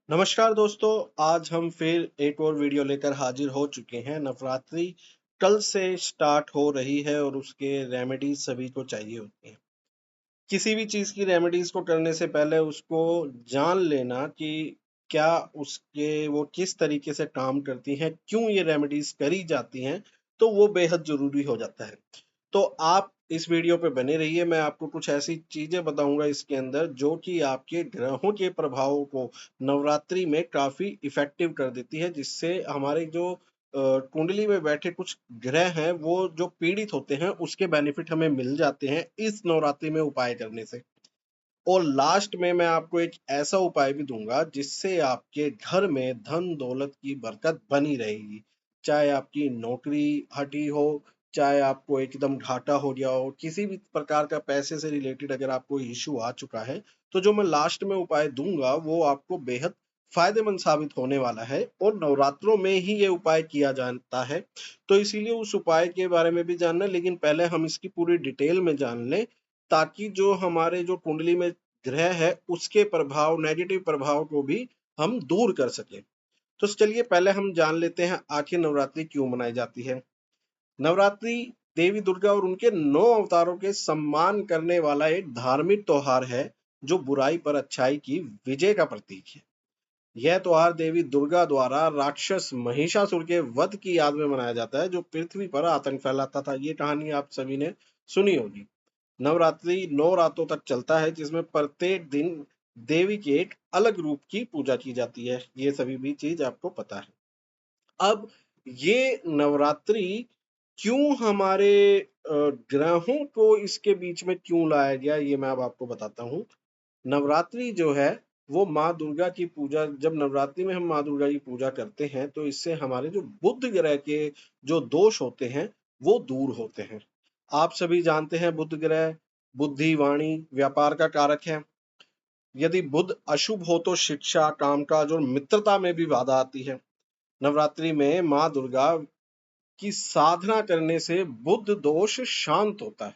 नमस्कार दोस्तों, आज हम फिर एक और वीडियो लेकर हाजिर हो चुके हैं। नवरात्रि कल से स्टार्ट हो रही है और उसके रेमेडीज सभी को चाहिए होती हैं। किसी भी चीज़ की रेमेडीज को करने से पहले उसको जान लेना कि क्या उसके वो किस तरीके से काम करती हैं, क्यों ये रेमेडीज करी जाती हैं, तो वो बेहद ज़रूरी हो जाता है। तो आप इस वीडियो पे बने रहिए, मैं आपको कुछ ऐसी चीजें बताऊंगा इसके अंदर जो कि आपके ग्रहों के प्रभावों को नवरात्रि में काफी इफेक्टिव कर देती है, जिससे हमारे जो कुंडली में बैठे कुछ ग्रह हैं वो जो पीड़ित होते हैं उसके बेनिफिट हमें मिल जाते हैं इस नवरात्रि में उपाय करने से। और लास्ट में मैं आपको एक ऐसा उपाय भी दूंगा जिससे आपके घर में धन दौलत की बरकत बनी रहेगी। चाहे आपकी नौकरी हटी हो, चाहे आपको एकदम घाटा हो गया हो, किसी भी प्रकार का पैसे से रिलेटेड अगर आपको इश्यू आ चुका है, तो जो मैं लास्ट में उपाय दूंगा वो आपको बेहद फायदेमंद साबित होने वाला है और नवरात्रों में ही ये उपाय किया जाता है। तो इसीलिए उस उपाय के बारे में भी जानना, लेकिन पहले हम इसकी पूरी डिटेल में जान लें, ताकि जो हमारे जो कुंडली में ग्रह है उसके प्रभाव, नेगेटिव प्रभाव को भी हम दूर कर सकें। तो चलिए पहले हम जान लेते हैं आखिर नवरात्रि क्यों मनाई जाती है। नवरात्रि देवी दुर्गा और उनके 9 अवतारों के सम्मान करने वाला एक धार्मिक त्योहार है जो बुराई पर अच्छाई की विजय का प्रतीक है। यह त्योहार देवी दुर्गा द्वारा राक्षस महिषासुर के वध की याद में मनाया जाता है, जो पृथ्वी पर आतंक फैलाता था। ये कहानी आप सभी ने सुनी होगी। नवरात्रि 9 रातों तक चलता है, जिसमें प्रत्येक दिन देवी के एक अलग रूप की पूजा की जाती है। ये सभी भी चीज आपको पता है। अब ये नवरात्रि क्यों हमारे ग्रहों को इसके बीच में क्यों लाया गया, ये मैं अब आपको बताता हूँ। नवरात्रि जो है वो माँ दुर्गा की पूजा, जब नवरात्रि में हम माँ दुर्गा की पूजा करते हैं तो इससे हमारे जो बुध ग्रह के जो दोष होते हैं वो दूर होते हैं। आप सभी जानते हैं बुध ग्रह बुद्धि, वाणी, व्यापार का कारक है। यदि बुध अशुभ हो तो शिक्षा, कामकाज और मित्रता में भी बाधा आती है। नवरात्रि में माँ दुर्गा की साधना करने से बुध दोष शांत होता है।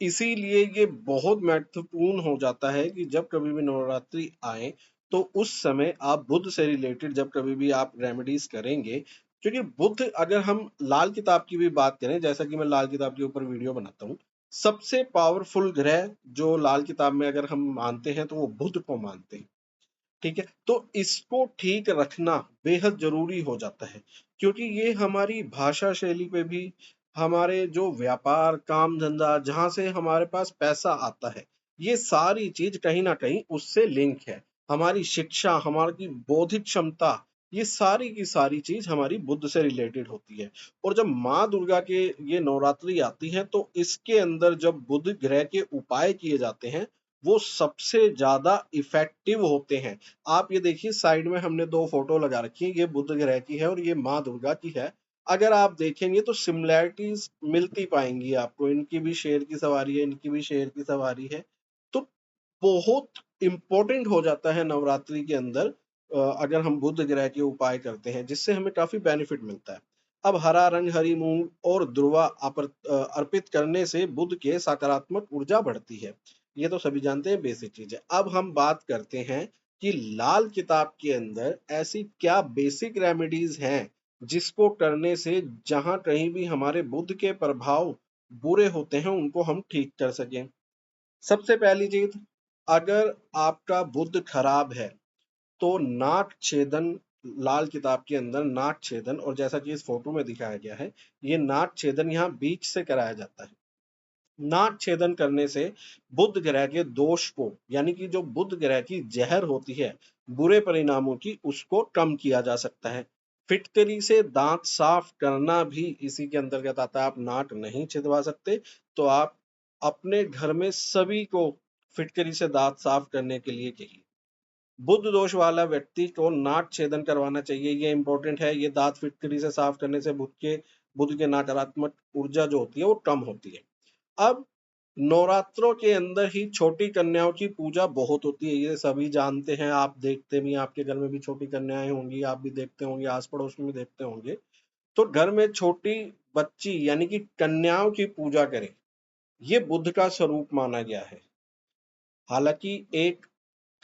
इसीलिए ये बहुत महत्वपूर्ण हो जाता है कि जब कभी भी नवरात्रि आए तो उस समय आप बुध से रिलेटेड जब कभी भी आप रेमेडीज करेंगे, क्योंकि बुध, अगर हम लाल किताब की भी बात करें, जैसा कि मैं लाल किताब के ऊपर वीडियो बनाता हूँ, सबसे पावरफुल ग्रह जो लाल किताब में अगर हम मानते हैं तो वो बुध को मानते हैं। ठीक है, तो इसको ठीक रखना बेहद जरूरी हो जाता है, क्योंकि ये हमारी भाषा शैली पे भी, हमारे जो व्यापार काम धंधा जहां से हमारे पास पैसा आता है, ये सारी चीज कहीं ना कहीं उससे लिंक है। हमारी शिक्षा, हमारी बौद्धिक क्षमता, ये सारी की सारी चीज हमारी बुद्ध से रिलेटेड होती है। और जब माँ दुर्गा के ये नवरात्रि आती है तो इसके अंदर जब बुध ग्रह के उपाय किए जाते हैं वो सबसे ज्यादा इफेक्टिव होते हैं। आप ये देखिए, साइड में हमने दो फोटो लगा रखी है, ये बुध ग्रह की है और ये माँ दुर्गा की है। अगर आप देखेंगे तो सिमिलैरिटीज मिलती पाएंगी आपको, इनकी भी शेर की सवारी है, इनकी भी शेर की सवारी है। तो बहुत इंपॉर्टेंट हो जाता है नवरात्रि के अंदर अगर हम बुध ग्रह के उपाय करते हैं, जिससे हमें काफी बेनिफिट मिलता है। अब हरा रंग, हरी मूंग और दुर्वा अर्पित करने से बुध के सकारात्मक ऊर्जा बढ़ती है। ये तो सभी जानते हैं, बेसिक चीज है। अब हम बात करते हैं कि लाल किताब के अंदर ऐसी क्या बेसिक रेमेडीज हैं जिसको करने से जहां कहीं भी हमारे बुध के प्रभाव बुरे होते हैं उनको हम ठीक कर सकें। सबसे पहली चीज, अगर आपका बुध खराब है तो नाक छेदन, लाल किताब के अंदर नाक छेदन, और जैसा कि इस फोटो में दिखाया गया है, ये नाक छेदन यहाँ बीच से कराया जाता है। नाक छेदन करने से बुध ग्रह के दोष को, यानी कि जो बुध ग्रह की जहर होती है बुरे परिणामों की, उसको कम किया जा सकता है। फिटकरी से दांत साफ करना भी इसी के अंतर्गत आता है। आप नाक नहीं छिदवा सकते तो आप अपने घर में सभी को फिटकरी से दांत साफ करने के लिए कहिए। बुध दोष वाला व्यक्ति को नाक छेदन करवाना चाहिए, ये इंपॉर्टेंट है। ये दांत फिटकरी से साफ करने से बुध के नकारात्मक ऊर्जा जो होती है वो कम होती है। अब नवरात्रों के अंदर ही छोटी कन्याओं की पूजा बहुत होती है, ये सभी जानते हैं। आप देखते भी, आपके घर में भी छोटी कन्याएं होंगी, आप भी देखते होंगे, आस पड़ोस में भी देखते होंगे। तो घर में छोटी बच्ची यानी कि कन्याओं की पूजा करें, ये बुद्ध का स्वरूप माना गया है। हालांकि एक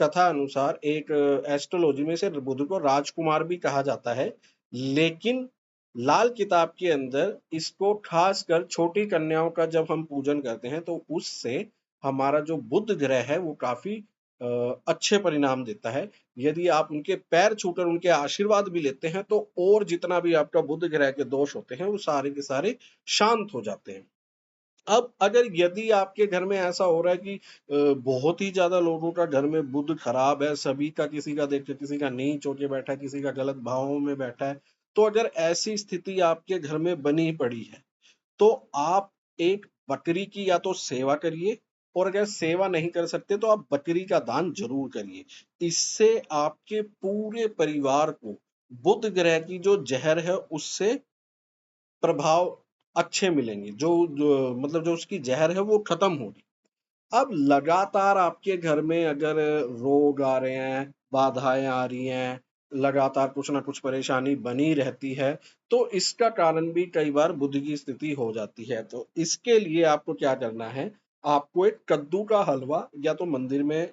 कथा अनुसार एक एस्ट्रोलॉजी में से बुध को राजकुमार भी कहा जाता है, लेकिन लाल किताब के अंदर इसको खासकर छोटी कन्याओं का जब हम पूजन करते हैं तो उससे हमारा जो बुध ग्रह है वो काफी अच्छे परिणाम देता है। यदि आप उनके पैर छूकर उनके आशीर्वाद भी लेते हैं तो और जितना भी आपका बुध ग्रह के दोष होते हैं वो सारे के सारे शांत हो जाते हैं। अब अगर यदि आपके घर में ऐसा हो रहा है कि बहुत ही ज्यादा लोगों का घर में बुध खराब है, सभी का किसी का देखिए किसी का नीच होके बैठा है, किसी का गलत भावों में बैठा है, तो अगर ऐसी स्थिति आपके घर में बनी पड़ी है तो आप एक बकरी की या तो सेवा करिए, और अगर सेवा नहीं कर सकते तो आप बकरी का दान जरूर करिए। इससे आपके पूरे परिवार को बुध ग्रह की जो जहर है उससे प्रभाव अच्छे मिलेंगे, जो मतलब जो उसकी जहर है वो खत्म होगी। अब लगातार आपके घर में अगर रोग आ रहे हैं, बाधाएं आ रही हैं, लगातार कुछ ना कुछ परेशानी बनी रहती है, तो इसका कारण भी कई बार बुध की स्थिति हो जाती है। तो इसके लिए आपको क्या करना है, आपको एक कद्दू का हलवा या तो मंदिर में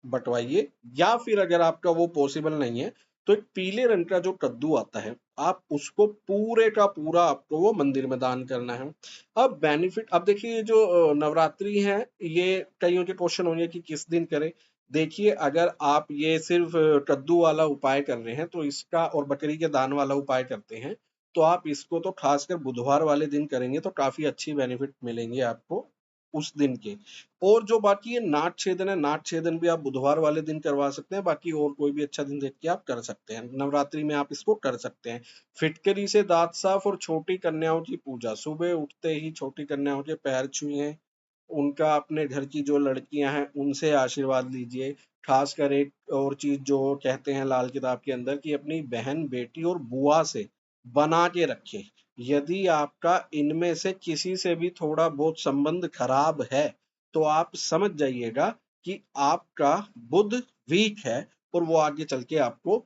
बंटवाइए, या फिर अगर आपका वो पॉसिबल नहीं है तो एक पीले रंग का जो कद्दू आता है आप उसको पूरे का पूरा आपको वो मंदिर में दान करना है। अब बेनिफिट, अब देखिए ये जो नवरात्रि है, ये कईयों के क्वेश्चन होंगे कि किस दिन करें। देखिए अगर आप ये सिर्फ कद्दू वाला उपाय कर रहे हैं तो इसका, और बकरी के दान वाला उपाय करते हैं तो आप इसको तो खासकर बुधवार वाले दिन करेंगे तो काफी अच्छी बेनिफिट मिलेंगे आपको उस दिन के। और जो बाकी ये नाट छेदन है, नाट छेदन भी आप बुधवार वाले दिन करवा सकते हैं, बाकी और कोई भी अच्छा दिन देख के आप कर सकते हैं, नवरात्रि में आप इसको कर सकते हैं। फिटकरी से दांत साफ और छोटी कन्याओं की पूजा, सुबह उठते ही छोटी कन्याओं के पैर छुए, उनका अपने घर की जो लड़कियां हैं उनसे आशीर्वाद लीजिए। खासकर एक और चीज जो कहते हैं लाल किताब के अंदर कि अपनी बहन बेटी और बुआ से बना के रखे। यदि आपका इनमें से किसी से भी थोड़ा बहुत संबंध खराब है तो आप समझ जाइएगा कि आपका बुध वीक है और वो आगे चल के आपको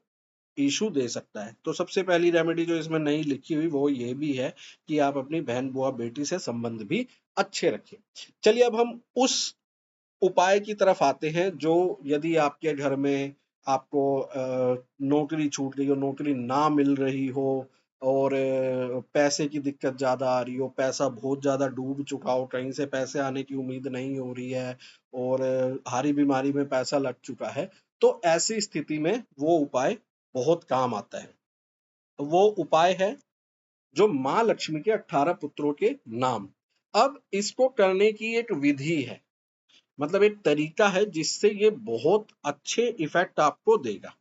इशू दे सकता है। तो सबसे पहली रेमेडी जो इसमें नहीं लिखी हुई वो ये भी है कि आप अपनी बहन बुआ बेटी से संबंध भी अच्छे रखें। चलिए अब हम उस उपाय की तरफ आते हैं जो, यदि आपके घर में आपको नौकरी छूट गई हो, नौकरी ना मिल रही हो, और पैसे की दिक्कत ज्यादा आ रही हो, पैसा बहुत ज्यादा डूब चुका हो, कहीं से पैसे आने की उम्मीद नहीं हो रही है, और हारी बीमारी में पैसा लग चुका है, तो ऐसी स्थिति में वो उपाय बहुत काम आता है। वो उपाय है जो माँ लक्ष्मी के 18 पुत्रों के नाम। अब इसको करने की एक विधि है, मतलब एक तरीका है जिससे ये बहुत अच्छे इफेक्ट आपको देगा।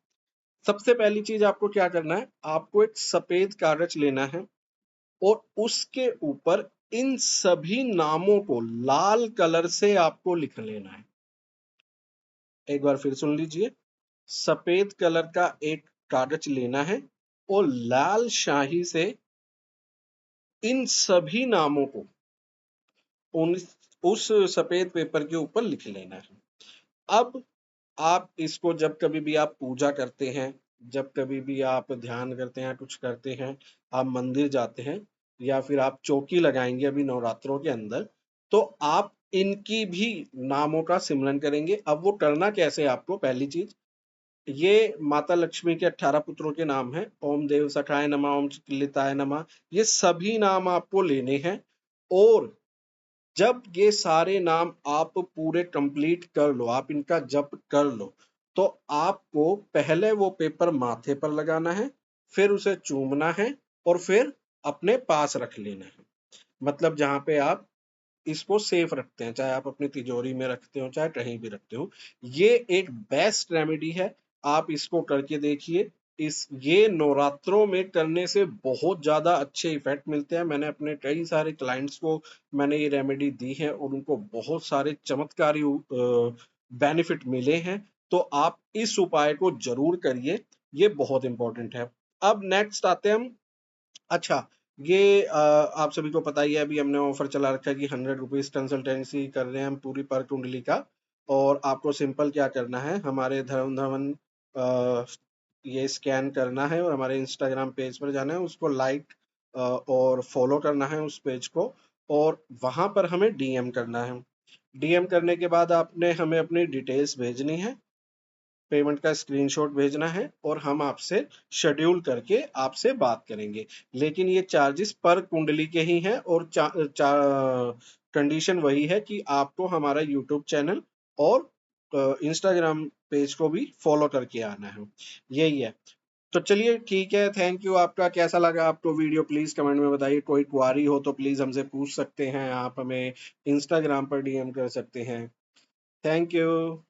सबसे पहली चीज आपको क्या करना है, आपको एक सफेद कागज लेना है और उसके ऊपर इन सभी नामों को लाल कलर से आपको लिख लेना है। एक बार फिर सुन लीजिए, सफेद कलर का एक कागज लेना है और लाल शाही से इन सभी नामों को उन उस सफेद पेपर के ऊपर लिख लेना है। अब आप इसको जब कभी भी आप पूजा करते हैं, जब कभी भी आप ध्यान करते हैं, कुछ करते हैं, आप मंदिर जाते हैं या फिर आप चौकी लगाएंगे अभी नवरात्रों के अंदर, तो आप इनकी भी नामों का सिमरन करेंगे। अब वो करना कैसे, आपको पहली चीज, ये माता लक्ष्मी के 18 पुत्रों के नाम है, ओम देव सखाय नमः, ओम चितलिताय नमः, ये सभी नाम आपको लेने हैं। और जब ये सारे नाम आप पूरे कंप्लीट कर लो, आप इनका जप कर लो, तो आपको पहले वो पेपर माथे पर लगाना है, फिर उसे चूमना है और फिर अपने पास रख लेना है। मतलब जहां पे आप इसको सेफ रखते हैं, चाहे आप अपनी तिजोरी में रखते हो चाहे कहीं भी रखते हो, ये एक बेस्ट रेमेडी है। आप इसको करके देखिए, इस ये नवरात्रों में करने से बहुत ज्यादा अच्छे इफेक्ट मिलते हैं। मैंने अपने कई सारे क्लाइंट्स को मैंने ये रेमेडी दी है और उनको बहुत सारे चमत्कारी बेनिफिट मिले हैं। तो आप इस उपाय को जरूर करिए, ये बहुत इंपॉर्टेंट है। अब नेक्स्ट आते हैं हम। अच्छा, ये आप सभी को पता ही है, अभी हमने ऑफर चला रखा है कि 100 रुपीज कंसल्टेंसी कर रहे हैं हम पूरी पर कुंडली का। और आपको सिंपल क्या करना है, हमारे धर्म धवन ये स्कैन करना है और हमारे इंस्टाग्राम पेज पर जाना है, उसको लाइक और फॉलो करना है उस पेज को, और वहां पर हमें डीएम करना है। डीएम करने के बाद आपने हमें अपनी डिटेल्स भेजनी है, पेमेंट का स्क्रीनशॉट भेजना है और हम आपसे शेड्यूल करके आपसे बात करेंगे। लेकिन ये चार्जेस पर कुंडली के ही हैं और कंडीशन वही है कि आपको हमारा यूट्यूब चैनल और इंस्टाग्राम पेज को भी फॉलो करके आना है, यही है। तो चलिए ठीक है, थैंक यू। आपका कैसा लगा आपको वीडियो प्लीज कमेंट में बताइए। कोई क्वारी हो तो प्लीज हमसे पूछ सकते हैं, आप हमें इंस्टाग्राम पर डीएम कर सकते हैं। Thank you.